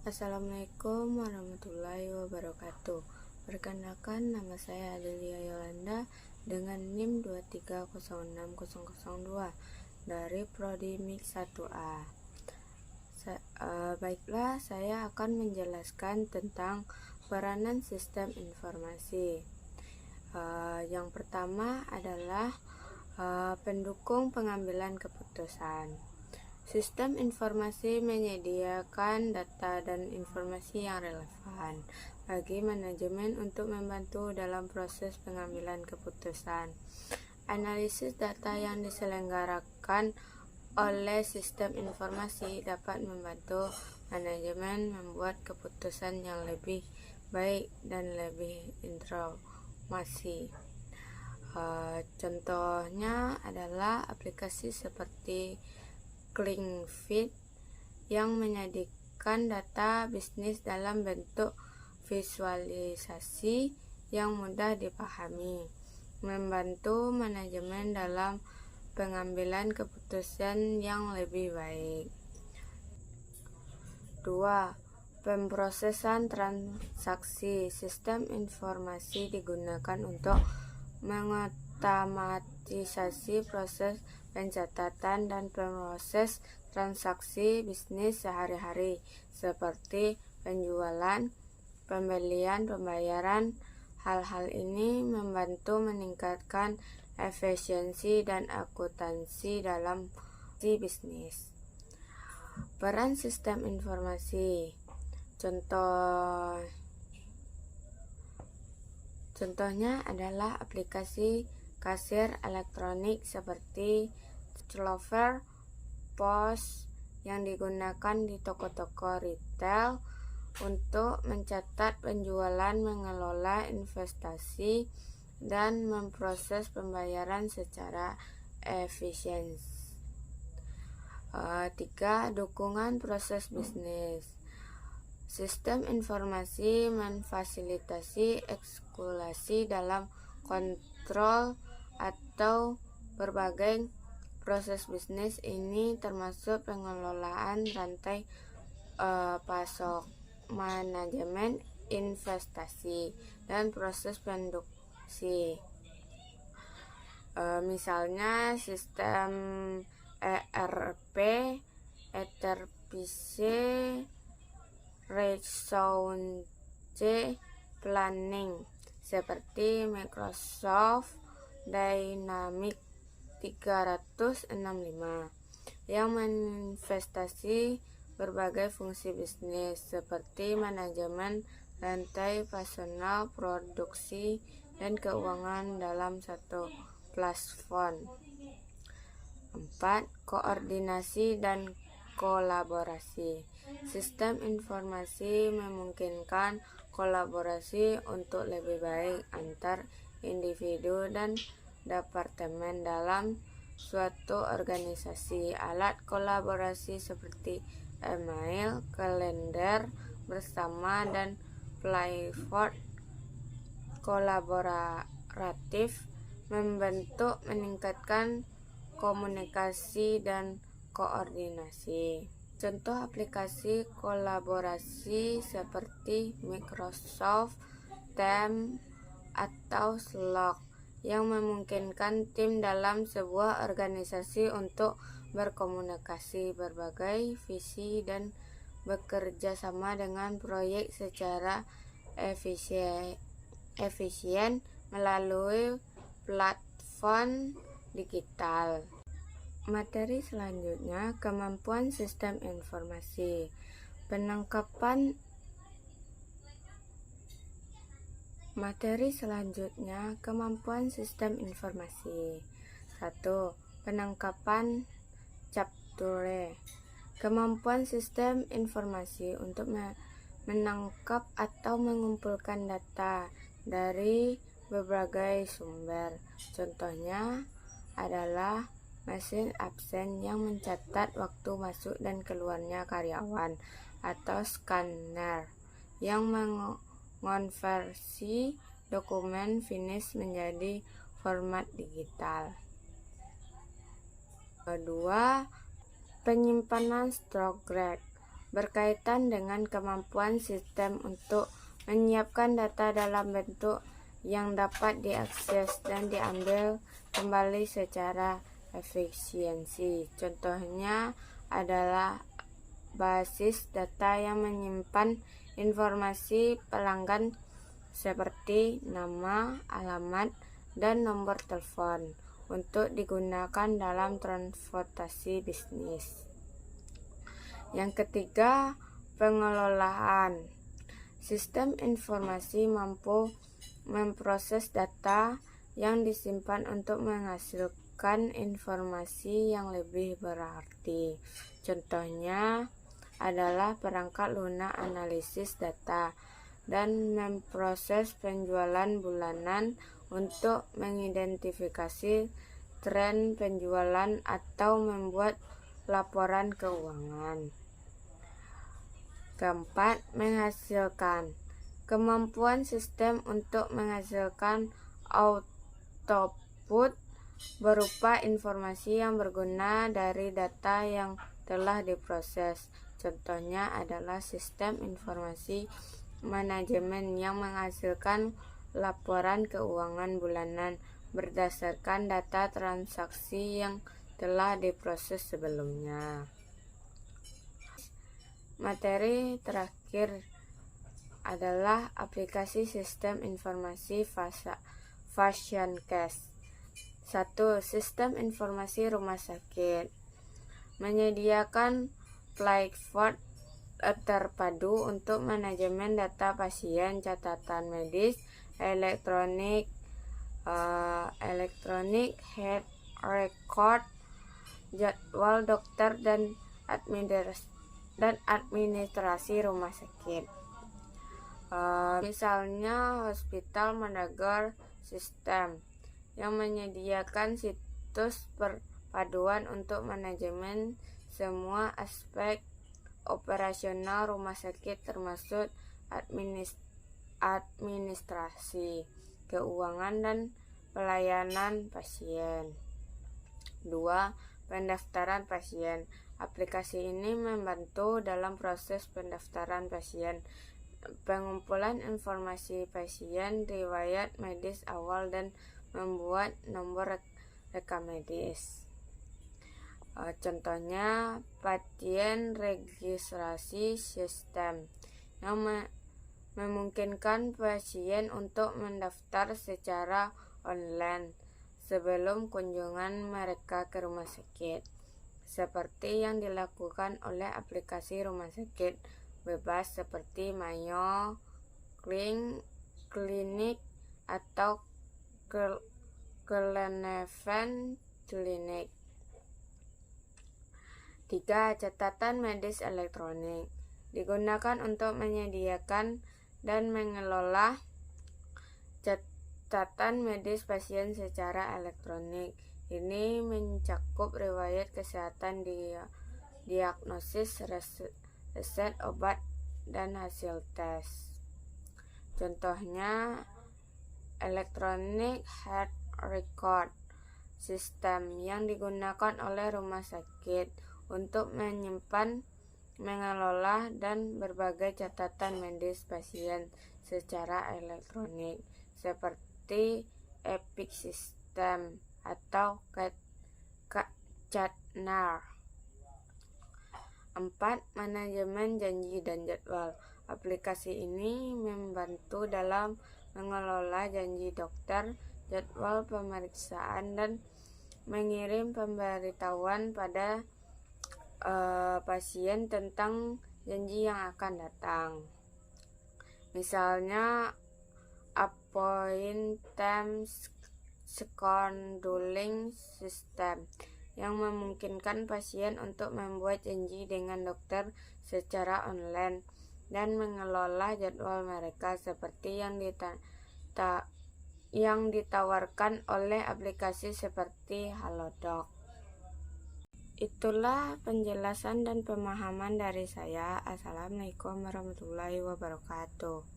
Assalamualaikum warahmatullahi wabarakatuh. Perkenalkan, nama saya Adelia Yolanda dengan NIM 2306002 dari Prodi Mix 1A. Baiklah, saya akan menjelaskan tentang peranan sistem informasi. Yang pertama adalah pendukung pengambilan keputusan. Sistem informasi menyediakan data dan informasi yang relevan bagi manajemen untuk membantu dalam proses pengambilan keputusan. Analisis data yang diselenggarakan oleh sistem informasi dapat membantu manajemen membuat keputusan yang lebih baik dan lebih informasi. Contohnya adalah aplikasi seperti ClickFeed yang menyajikan data bisnis dalam bentuk visualisasi yang mudah dipahami, membantu manajemen dalam pengambilan keputusan yang lebih baik. 2. Pemrosesan transaksi. Sistem informasi digunakan untuk mengotomatisasi proses pencatatan dan proses transaksi bisnis sehari-hari seperti penjualan, pembelian, pembayaran. Hal-hal ini membantu meningkatkan efisiensi dan akuntansi dalam bisnis. Peran sistem informasi. Contohnya adalah aplikasi kasir elektronik seperti Clover, POS yang digunakan di toko-toko retail untuk mencatat penjualan, mengelola investasi, dan memproses pembayaran secara efisien. 3. Dukungan proses bisnis. Sistem informasi memfasilitasi eksekusi dalam kontrol atau berbagai proses bisnis. Ini termasuk pengelolaan rantai pasok, manajemen investasi, dan proses produksi. Misalnya sistem ERP, Resource Planning seperti Microsoft Dynamics 365 yang menginvestasi berbagai fungsi bisnis seperti manajemen rantai personal, produksi, dan keuangan dalam satu platform. 4. Koordinasi dan kolaborasi. Sistem informasi memungkinkan kolaborasi untuk lebih baik antar individu dan departemen dalam suatu organisasi. Alat kolaborasi seperti email, kalender bersama, dan platform kolaboratif membantu meningkatkan komunikasi dan koordinasi. Contoh aplikasi kolaborasi seperti Microsoft Teams atau Slack yang memungkinkan tim dalam sebuah organisasi untuk berkomunikasi berbagai visi dan bekerja sama dengan proyek secara efisien melalui platform digital. Materi selanjutnya, kemampuan sistem informasi. Materi selanjutnya, kemampuan sistem informasi. 1. Penangkapan capture. Kemampuan sistem informasi untuk menangkap atau mengumpulkan data dari berbagai sumber. Contohnya adalah mesin absen yang mencatat waktu masuk dan keluarnya karyawan, atau scanner yang mengonversi dokumen finish menjadi format digital. 2. Penyimpanan storage. berkaitan dengan kemampuan sistem untuk menyiapkan data dalam bentuk yang dapat diakses dan diambil kembali secara efisiensi. Contohnya adalah basis data yang menyimpan informasi pelanggan seperti nama, alamat, dan nomor telepon untuk digunakan dalam transportasi bisnis. Yang ketiga, pengelolaan. Sistem informasi mampu memproses data yang disimpan untuk menghasilkan informasi yang lebih berarti. Contohnya adalah perangkat lunak analisis data dan memproses penjualan bulanan untuk mengidentifikasi tren penjualan atau membuat laporan keuangan. Keempat, menghasilkan. Kemampuan sistem untuk menghasilkan output berupa informasi yang berguna dari data yang telah diproses. Contohnya adalah sistem informasi manajemen yang menghasilkan laporan keuangan bulanan berdasarkan data transaksi yang telah diproses sebelumnya. Materi terakhir adalah aplikasi sistem informasi Fashion Case. 1. Sistem informasi rumah sakit menyediakan platform terpadu untuk manajemen data pasien, catatan medis, elektronik health record, jadwal dokter, dan administrasi rumah sakit. Misalnya Hospital Manager System yang menyediakan situs perpaduan untuk manajemen semua aspek operasional rumah sakit termasuk administrasi, keuangan, dan pelayanan pasien. 2. Pendaftaran pasien. Aplikasi ini membantu dalam proses pendaftaran pasien, pengumpulan informasi pasien, riwayat medis awal, dan membuat nomor rekam medis. Contohnya pasien registrasi sistem yang memungkinkan pasien untuk mendaftar secara online sebelum kunjungan mereka ke rumah sakit, seperti yang dilakukan oleh aplikasi rumah sakit bebas seperti Mayo Clinic atau Cleveland Clinic. 3. Catatan medis elektronik digunakan untuk menyediakan dan mengelola catatan medis pasien secara elektronik. Ini mencakup riwayat kesehatan, diagnosis, resep obat, dan hasil tes. Contohnya Electronic Health Record System yang digunakan oleh rumah sakit untuk menyimpan, mengelola, dan berbagai catatan medis pasien secara elektronik, seperti Epic System atau CatNar. 4. Manajemen janji dan jadwal. Aplikasi ini membantu dalam mengelola janji dokter, jadwal pemeriksaan, dan mengirim pemberitahuan pada pasien tentang janji yang akan datang. Misalnya Appointment Scheduling System yang memungkinkan pasien untuk membuat janji dengan dokter secara online dan mengelola jadwal mereka seperti yang ditawarkan oleh aplikasi seperti Halodoc. Itulah penjelasan dan pemahaman dari saya. Assalamualaikum warahmatullahi wabarakatuh.